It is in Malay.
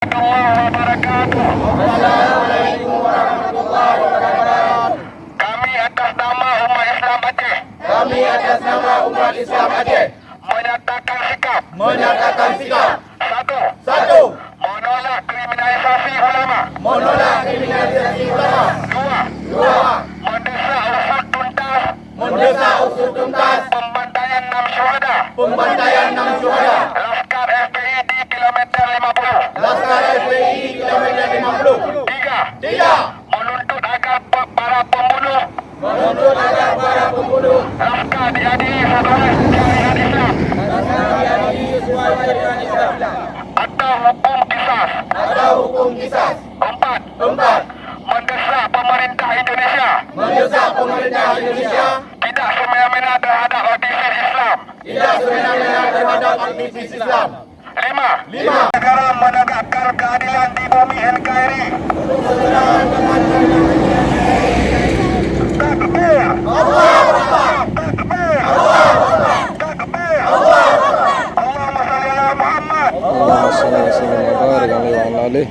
Assalamualaikum warahmatullahi wabarakatuh. Kami atas nama umat Islam Aceh Kami atas nama umat Islam Aceh menyatakan sikap. Satu, Menolak kriminalisasi ulama. menolak kriminalisasi ulama. Dua, Dua, mendesak usut tuntas pembantaian 6 syuhada Laskar FPI di kilometer 50. Laskar FPI kilometer 50. Tiga, Menuntut agar para pembunuh Laskar diadili sesuai syariat Islam atau hukum kisas. Empat, Mendesak pemerintah Indonesia tidak semena-mena terhadap aktivis Islam. Lima, negara menegakkan keadilan di bumi NKRI. Takbir. Takbir. Takbir. Allahumma shalli ala Muhammad. اللهم صل وسلم وبارك عليه وعلى آله